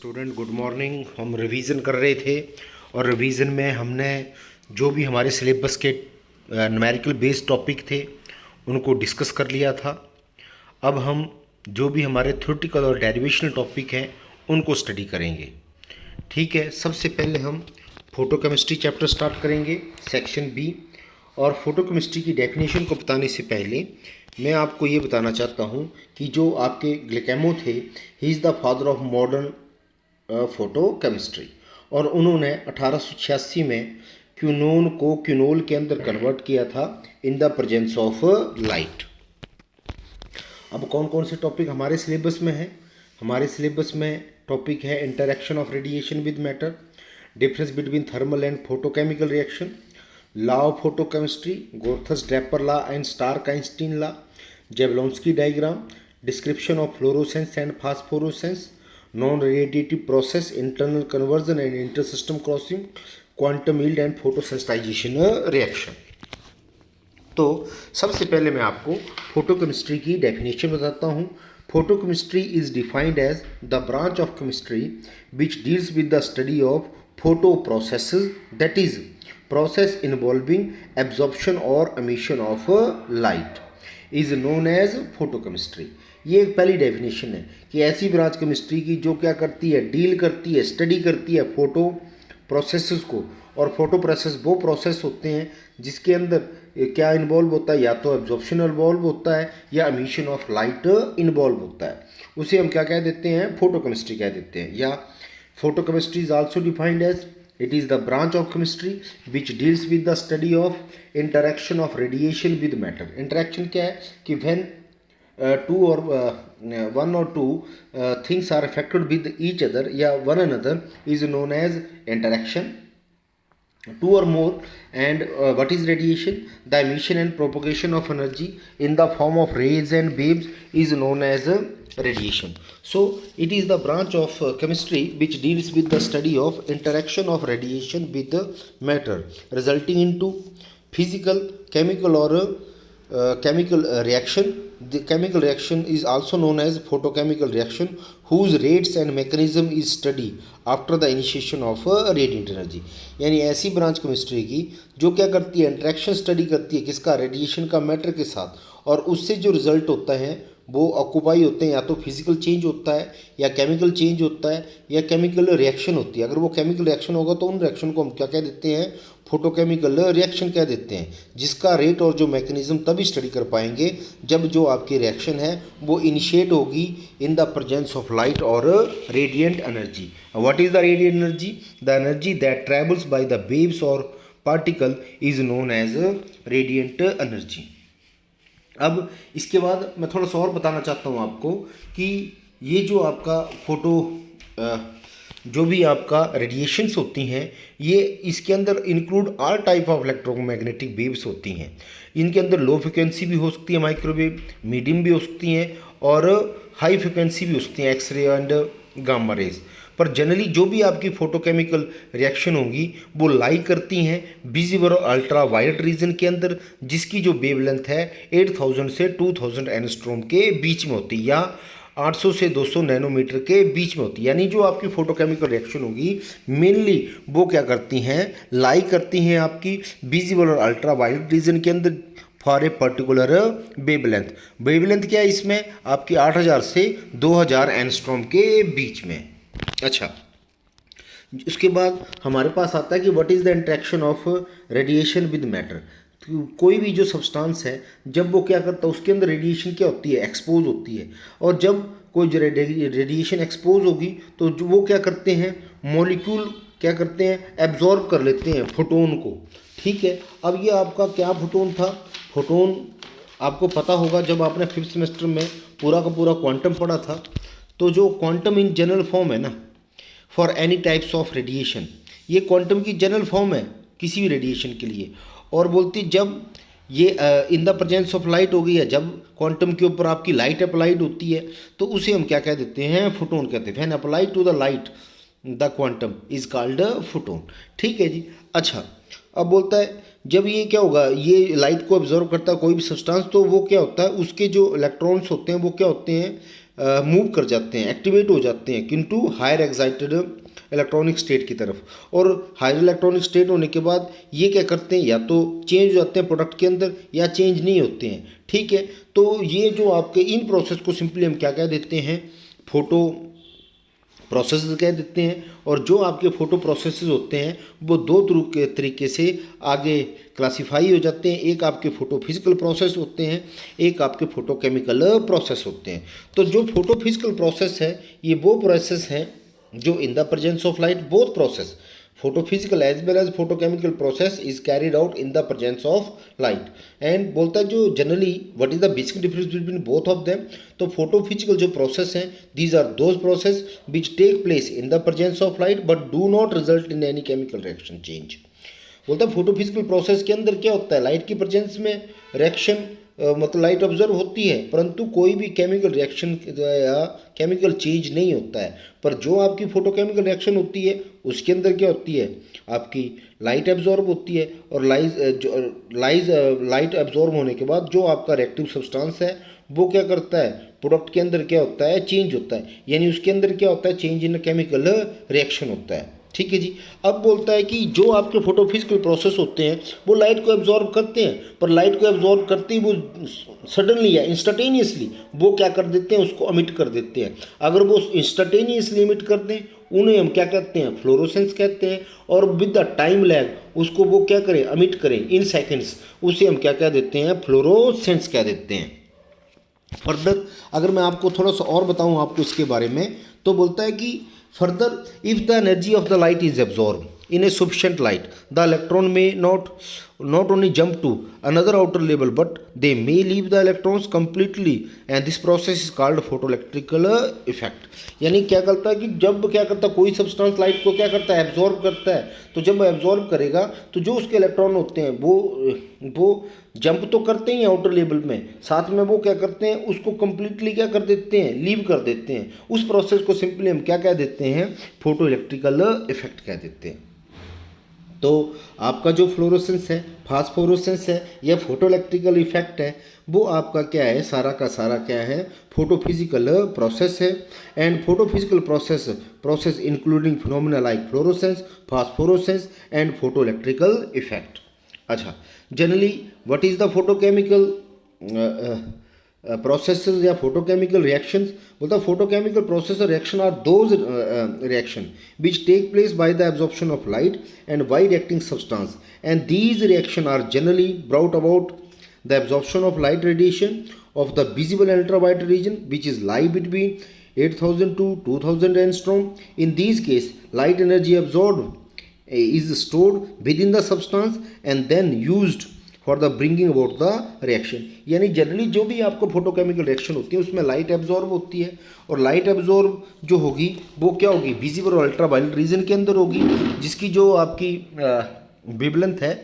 Student good morning. हम revision कर रहे थे और रिवीजन में हमने जो भी हमारे सिलेबस के न्यूमेरिकल बेस्ड टॉपिक थे उनको डिस्कस कर लिया था। अब हम जो भी हमारे थ्योरेटिकल और डेरिवेशनल टॉपिक हैं उनको स्टडी करेंगे। ठीक है, सबसे पहले हम फोटोकेमिस्ट्री चैप्टर स्टार्ट करेंगे, सेक्शन बी। और फोटोकेमिस्ट्री की डेफिनेशन को बताने से पहले मैं आपको ये बताना चाहता हूँ कि जो आपके ग्लिकेमो थे, he is the father of modern photochemistry, और उन्होंने 1886 में क्यूनोन को क्यूनोल के अंदर कन्वर्ट किया था इन द प्रेजेंस ऑफ लाइट। अब कौन कौन से टॉपिक हमारे सिलेबस में है? हमारे सिलेबस में टॉपिक है interaction of radiation with matter, difference between thermal and photochemical reaction, law of photochemistry, Grotthuss Draper law and Stark Einstein law, Jablonski diagram, description of fluorescence and phosphorescence, non radiative process, internal conversion and inter system crossing, quantum yield and photosensitization reaction. तो सबसे पहले मैं आपको photochemistry की definition बताता हूँ। Photochemistry is defined as the branch of chemistry which deals with the study of photo processes, that is process involving absorption और emission of light, is known as photochemistry. ये एक पहली डेफिनेशन है कि ऐसी ब्रांच केमिस्ट्री की जो क्या करती है, डील करती है, स्टडी करती है फोटो प्रोसेसेस को। और फोटो प्रोसेस वो प्रोसेस होते हैं जिसके अंदर क्या इन्वॉल्व होता है, या तो एब्जॉर्प्शन इन्वॉल्व होता है या एमिशन ऑफ लाइट इन्वॉल्व होता है। उसे हम क्या कह देते हैं? फोटोकेमिस्ट्री कह देते हैं। या photochemistry is also defined as it is the branch of chemistry which deals with the study of interaction of radiation with matter. Interaction क्या है कि when two or one or two things are affected with each other या one another is known as interaction. Two or more. And what is radiation? The emission and propagation of energy in the form of rays and waves is known as radiation. So it is the branch of chemistry which deals with the study of interaction of radiation with the matter, resulting into physical, chemical or chemical reaction. The chemical reaction is also known as photochemical reaction, whose rates and mechanism is studied after the initiation of radiant energy. यानी ऐसी branch chemistry की जो क्या करती है, interaction study करती है किसका? रेडिएशन का मैटर के साथ, और उससे जो रिजल्ट होता है वो ऑक्यूपाई होते हैं, या तो फिजिकल चेंज होता है या केमिकल चेंज होता है या केमिकल रिएक्शन होती है। अगर वो केमिकल रिएक्शन होगा तो उन रिएक्शन को हम क्या कह देते हैं? फोटोकेमिकल रिएक्शन कह देते हैं, जिसका रेट और जो मैकेनिज्म तभी स्टडी कर पाएंगे जब जो आपकी रिएक्शन है वो इनिशिएट होगी in the presence of light और radiant energy. What is the radiant energy? The energy that travels by the waves और particle is known as radiant energy. अब इसके बाद मैं थोड़ा सा और बताना चाहता हूँ आपको कि ये जो आपका जो भी आपका रेडिएशंस होती हैं, ये इसके अंदर include all type of electromagnetic waves होती हैं। इनके अंदर लो फ्रिक्वेंसी भी हो सकती है माइक्रोवेव, मीडियम भी हो सकती हैं और हाई फ्रिक्वेंसी भी हो सकती हैं, एक्सरे एंड गामा रेज। पर जनरली जो भी आपकी फोटोकेमिकल रिएक्शन होंगी वो लाई करती हैं विजिबल और अल्ट्रा वायलेट रीजन के अंदर, जिसकी जो वेवलेंथ है 8000 से 2000 एंगस्ट्रॉम के बीच में होती है, या 800 से 200 नैनोमीटर के बीच में होती है। यानी जो आपकी फोटोकेमिकल रिएक्शन होगी मेनली वो क्या करती हैं? लाई करती हैं आपकी विजिबल और अल्ट्रा वायलेट रीजन के अंदर for a particular wavelength. Wavelength क्या है इसमें? आपकी 8000 से 2000 एंगस्ट्रॉम के बीच में। अच्छा, उसके बाद हमारे पास आता है कि what is the interaction of radiation with matter. कोई भी जो सब्सटेंस है जब वो क्या करता है, उसके अंदर रेडिएशन क्या होती है? एक्सपोज होती है। और जब कोई रेडिएशन एक्सपोज होगी तो जो वो क्या करते हैं, मॉलिक्यूल क्या करते हैं? एब्जॉर्ब कर लेते हैं फोटोन को। ठीक है, अब ये आपका क्या फोटोन था? फोटोन आपको पता होगा जब आपने 5th सेमेस्टर में पूरा का पूरा क्वांटम पढ़ा था, तो जो क्वांटम इन जनरल फॉर्म है ना for any types of radiation, ये क्वांटम की जनरल फॉर्म है किसी भी रेडिएशन के लिए। और बोलती जब ये इन द प्रेजेंस ऑफ लाइट हो गई है, जब क्वांटम के ऊपर आपकी लाइट अप्लाइड होती है तो उसे हम क्या कह देते हैं? फोटोन कहते हैं। When applied to the light the quantum is called photon. ठीक है जी। अच्छा, अब बोलता है जब ये क्या होगा, ये लाइट को ऑब्जर्व करता है कोई भी सब्सटेंस, तो वो क्या होता है, उसके जो इलेक्ट्रॉन्स होते हैं वो क्या होते हैं? मूव कर जाते हैं, एक्टिवेट हो जाते हैं किंतु हायर एक्साइटेड इलेक्ट्रॉनिक स्टेट की तरफ। और हायर इलेक्ट्रॉनिक स्टेट होने के बाद ये क्या करते हैं, या तो चेंज हो जाते हैं प्रोडक्ट के अंदर या चेंज नहीं होते हैं। ठीक है, तो ये जो आपके इन प्रोसेस को सिंपली हम क्या कह देते हैं, फोटो प्रोसेस कह देते हैं। और जो आपके फोटो प्रोसेसेस होते हैं वो दो तरीके से आगे क्लासिफाई हो जाते हैं। एक आपके फोटो फिजिकल प्रोसेस होते हैं, एक आपके फोटो केमिकल प्रोसेस होते हैं। तो जो फोटो फिजिकल प्रोसेस है ये वो प्रोसेस हैं जो इन the presence of light, both process photophysical as well as photochemical process is carried out in the presence of light। And बोलता है जो generally what is the basic difference between both of them. तो photophysical जो process हैं these are those process which take place in the presence of light but do not result in any chemical reaction change. बोलता है photophysical process के अंदर क्या होता है, लाइट की प्रेजेंस में रिएक्शन मतलब लाइट ऑब्जर्व होती है परंतु कोई भी केमिकल रिएक्शन या केमिकल चेंज नहीं होता है। पर जो आपकी फोटोकेमिकल रिएक्शन होती है उसके अंदर क्या होती है, आपकी लाइट एब्जॉर्ब होती है और लाइट एब्जॉर्ब होने के बाद जो आपका रिएक्टिव सब्सटेंस है वो क्या करता है, प्रोडक्ट के अंदर क्या होता है, चेंज होता है। यानी उसके अंदर क्या होता है, चेंज इन केमिकल रिएक्शन होता है। ठीक है जी। अब बोलता है कि जो आपके फोटोफिजिकल प्रोसेस होते हैं वो लाइट को एब्जॉर्ब करते हैं, पर लाइट को एब्जॉर्ब करते ही वो सडनली या इंस्टेंटेनियसली वो क्या कर देते हैं, उसको अमिट कर देते हैं। अगर वो इंस्टेंटेनियसली अमिट कर दें उन्हें हम क्या कहते हैं, फ्लोरोसेंस कहते हैं। और विद द टाइम लैग उसको वो क्या करें, अमिट करें इन सेकेंड्स, उसे हम क्या कह देते हैं, फ्लोरोसेंस कह देते हैं। फर्दर अगर मैं आपको थोड़ा सा और बताऊं आपको इसके बारे में, तो बोलता है कि further if the energy of the light is absorbed in a sufficient light the electron may not only jump to another outer level but they may leave the electrons completely and this process is called photoelectrical effect। यानी क्या करता है कि जब क्या करता है कोई सब्सटेंस लाइट को क्या करता है, एब्जॉर्ब करता है। तो जब एब्जॉर्ब करेगा तो जो उसके इलेक्ट्रॉन होते हैं वो जंप तो करते हैं आउटर लेवल में, साथ में वो क्या करते हैं, उसको कंप्लीटली क्या कर देते हैं, लीव कर देते हैं। उस प्रोसेस को सिंपली हम क्या कह देते हैं, फोटो इलेक्ट्रिकल इफेक्ट कह देते हैं। तो आपका जो फ्लोरोसेंस है, फास्फोरोसेंस है या फोटो इलेक्ट्रिकल इफेक्ट है वो आपका क्या है, सारा का सारा क्या है, फोटोफिजिकल प्रोसेस है। And photophysical process including phenomena like fluorescence, phosphorescence and photo electrical effect. अच्छा, generally what is the photochemical processes या photochemical reactions। बोलता photochemical process or reaction are those reaction which take place by the absorption of light and by reacting substance, and these reaction are generally brought about the absorption of light radiation of the visible and ultraviolet region which is lie between 8000 to 2000 angstrom। in these case light energy absorbed is stored within the substance and then used for the bringing about the reaction. यानी generally जो भी आपको photochemical reaction होती है उसमें light absorb होती है, और लाइट एब्जॉर्ब जो होगी वो क्या होगी, विजिबल और अल्ट्रावायलेट रीजन के अंदर होगी, जिसकी जो आपकी वेवलेंथ है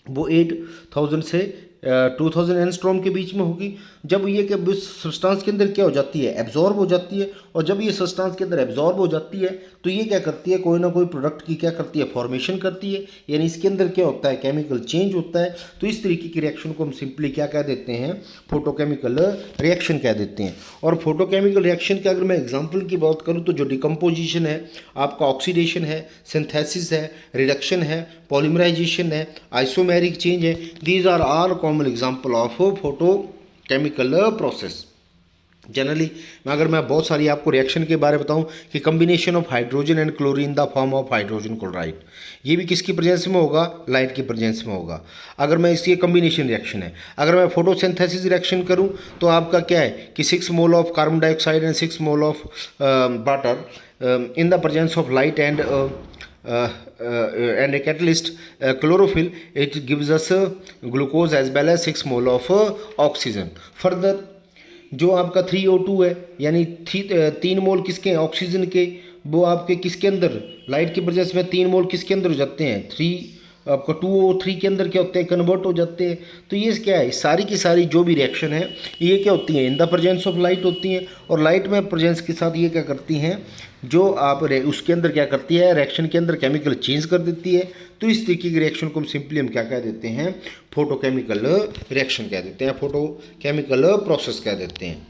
वो 8000 से 2000 एंगस्ट्रॉम के बीच में होगी। जब ये क्या सब्सटेंस के अंदर क्या हो जाती है, एब्जॉर्ब हो जाती है, और जब ये सब्सटेंस के अंदर एब्जॉर्ब हो जाती है तो ये क्या करती है, कोई ना कोई प्रोडक्ट की क्या करती है, फॉर्मेशन करती है। यानी इसके अंदर क्या होता है, केमिकल चेंज होता है। तो इस तरीके की रिएक्शन को हम सिंपली क्या कह देते हैं, फोटोकेमिकल रिएक्शन कह देते हैं। और फोटोकेमिकल रिएक्शन के अगर मैं एग्जाम्पल की बात करूँ तो जो डिकम्पोजिशन है, आपका ऑक्सीडेशन है, सिंथेसिस है, रिडक्शन है, पॉलीमराइजेशन है, आइसोमेरिक चेंज है, these are all common example of photochemical process. Generally अगर मैं बहुत सारी आपको रिएक्शन के बारे में बताऊं कि combination of hydrogen and chlorine the form of hydrogen chloride, ये भी किसकी प्रेजेंस में होगा, लाइट की प्रेजेंस में होगा। अगर मैं इसकी कम्बिनेशन रिएक्शन है, अगर मैं फोटोसिंथेसिस रिएक्शन करूं तो आपका क्या है कि 6 mole of carbon dioxide and 6 mole of water in the presence of light and and a catalyst chlorophyll, it gives us glucose as well as 6 mole of oxygen। further जो आपका 3O2 है, यानी 3 मोल किसके हैं, ऑक्सीजन के, वो आपके किसके अंदर, लाइट की प्रेजेंस में 3 मोल किसके अंदर हो जाते हैं, 3 आपका 2O3 के अंदर क्या होते हैं, कन्वर्ट हो जाते हैं। तो ये क्या है, सारी की सारी जो भी रिएक्शन है ये क्या होती हैं, इन द प्रेजेंस ऑफ लाइट होती हैं। और लाइट में प्रेजेंस के साथ ये क्या करती हैं, जो आप उसके अंदर क्या करती है, रिएक्शन के अंदर केमिकल चेंज कर देती है। तो इस तरीके की रिएक्शन को हम सिंपली हम क्या कह देते हैं, फोटोकेमिकल रिएक्शन कह देते हैं, फोटोकेमिकल प्रोसेस कह देते हैं।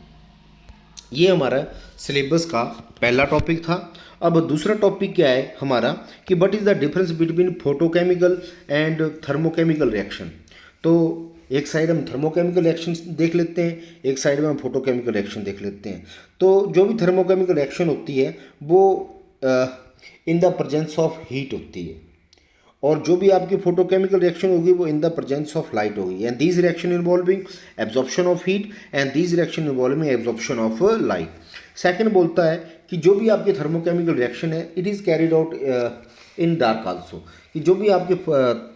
ये हमारा सिलेबस का पहला टॉपिक था। अब दूसरा टॉपिक क्या है हमारा कि what is the difference between photochemical and thermochemical reaction. तो एक साइड हम थर्मोकेमिकल रिएक्शन देख लेते हैं, एक साइड में हम फोटोकेमिकल रिएक्शन देख लेते हैं। तो जो भी थर्मोकेमिकल रिएक्शन होती है वो in the presence of heat होती है, और जो भी आपकी फोटोकेमिकल रिएक्शन होगी वो in the presence of light होगी। And these reaction involving absorption of heat and these reaction involving absorption of light. Second बोलता है कि जो भी आपकी थर्मोकेमिकल रिएक्शन है it is carried out in dark also, कि जो भी आपकी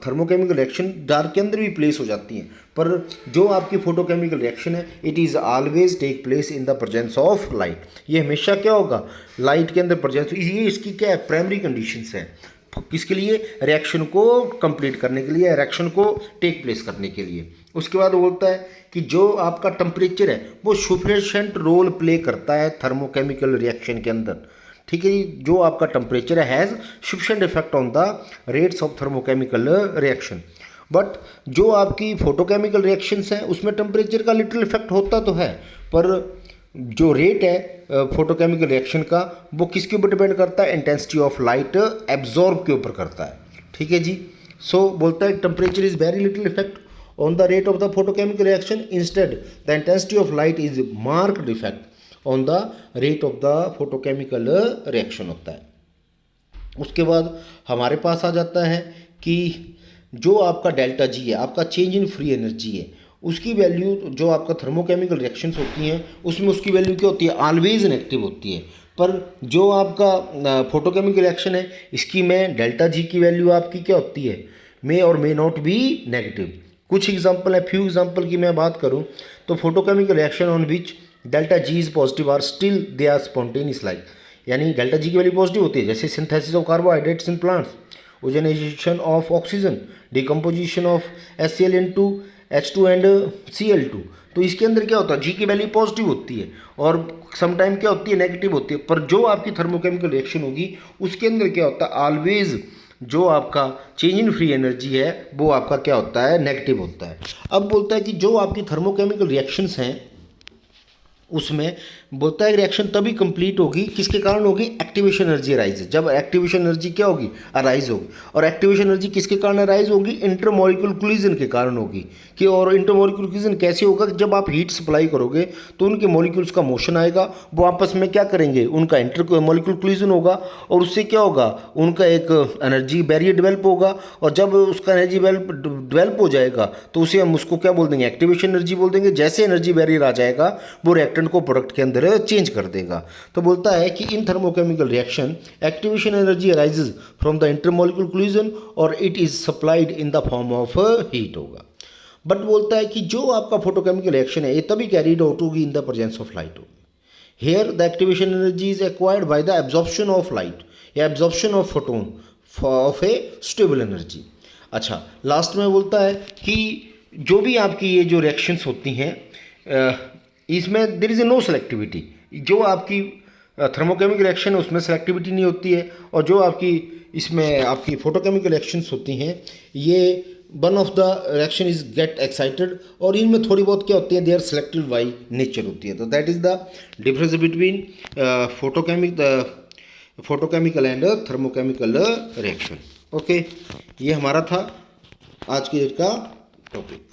थर्मोकेमिकल रिएक्शन डार्क के अंदर भी प्लेस हो जाती हैं, पर जो आपकी फोटोकेमिकल रिएक्शन है it is always take place in the presence of light. ये हमेशा क्या होगा, लाइट के अंदर प्रेजेंस। ये इसकी क्या है, प्राइमरी कंडीशंस है। किसके लिए, रिएक्शन को कंप्लीट करने के लिए, रिएक्शन को टेक प्लेस करने के लिए। उसके बाद बोलता है कि जो आपका टेम्परेचर है वो सफिशिएंट रोल प्ले करता है थर्मोकेमिकल रिएक्शन के अंदर। ठीक है जी, जो आपका टेम्परेचर है has sufficient effect on the rates of thermochemical reaction. But जो आपकी फोटोकेमिकल रिएक्शंस हैं उसमें टेम्परेचर का लिटिल इफेक्ट होता तो है, पर जो रेट है फोटोकेमिकल रिएक्शन का वो किसके ऊपर डिपेंड करता है, इंटेंसिटी ऑफ लाइट एब्जॉर्ब के ऊपर करता है। ठीक है जी। सो बोलता है temperature is very little effect on the rate of the photochemical reaction, instead the intensity of light is marked effect on the rate of the photochemical reaction होता है। उसके बाद हमारे पास आ जाता है कि जो आपका डेल्टा जी है, आपका चेंज इन फ्री एनर्जी है, उसकी वैल्यू जो आपका थर्मोकेमिकल रिएक्शंस होती हैं उसमें उसकी वैल्यू क्या होती है, ऑलवेज नेगेटिव होती है। पर जो आपका फोटोकेमिकल रिएक्शन है इसकी में डेल्टा जी की वैल्यू आपकी क्या होती है, मे और मे नॉट बी नेगेटिव। कुछ एग्जांपल है, फ्यू एग्जांपल की मैं बात करूं तो photochemical reaction on which delta G is positive are still they are spontaneous like, यानी डेल्टा जी की वैल्यू पॉजिटिव होती है, जैसे synthesis of carbohydrates in plants, ozonisation of oxygen, decomposition of HCl into H2 and Cl2। तो इसके अंदर क्या होता है, जी की वैल्यू पॉजिटिव होती है और समटाइम क्या होती है, नेगेटिव होती है। पर जो आपकी थर्मोकेमिकल रिएक्शन होगी उसके अंदर क्या होता है, ऑलवेज जो आपका चेंज इन फ्री एनर्जी है वो आपका क्या होता है, नेगेटिव होता है। अब बोलता है कि जो आपकी थर्मोकेमिकल रिएक्शंस हैं उसमें बोलता है रिएक्शन तभी कंप्लीट होगी किसके कारण होगी, एक्टिवेशन एनर्जी अराइज। जब एक्टिवेशन एनर्जी क्या होगी, अराइज होगी। और एक्टिवेशन एनर्जी किसके कारण अराइज होगी, इंटरमॉलिक्यूलर कोलिजन के कारण होगी। कि और इंटरमॉलिक्यूलर कोलिजन कैसे होगा, जब आप हीट सप्लाई करोगे तो उनके मॉलिक्यूल्स का मोशन आएगा, वो आपस में क्या करेंगे, उनका इंटरमॉलिक्यूलर कोलिजन होगा और उससे क्या होगा, उनका एक एनर्जी बैरियर डेवलप होगा। और जब उसका एनर्जी डेवलप हो जाएगा तो उसे हम उसको क्या बोल देंगे, एक्टिवेशन एनर्जी बोल देंगे। जैसे एनर्जी बैरियर आ जाएगा वो रिएक्टेंट को प्रोडक्ट के अंदर चेंज कर देगा। तो बोलता है कि in thermochemical reaction activation energy arises from the intermolecular collision और it is supplied in the form of heat होगा। बट बोलता है कि जो आपका फोटोकेमिकल रिएक्शन है ये तभी कैरीड आउट होगी in the presence of light होगी। Here the activation energy is acquired by the absorption of light या absorption of photon of a stable energy. अच्छा, लास्ट में बोलता है कि जो भी आपकी ये जो रिएक्शंस होती हैं इसमें there is a no selectivity. जो आपकी थर्मोकेमिकल रिएक्शन है उसमें सेलेक्टिविटी नहीं होती है, और जो आपकी इसमें आपकी फोटोकेमिकल रिएक्शंस होती हैं ये one of the reaction is get excited, और इनमें थोड़ी बहुत क्या होती है, they are selective by nature होती है। तो that is the difference between photochemical and thermochemical reaction. Okay, ये हमारा था आज के डेट का टॉपिक।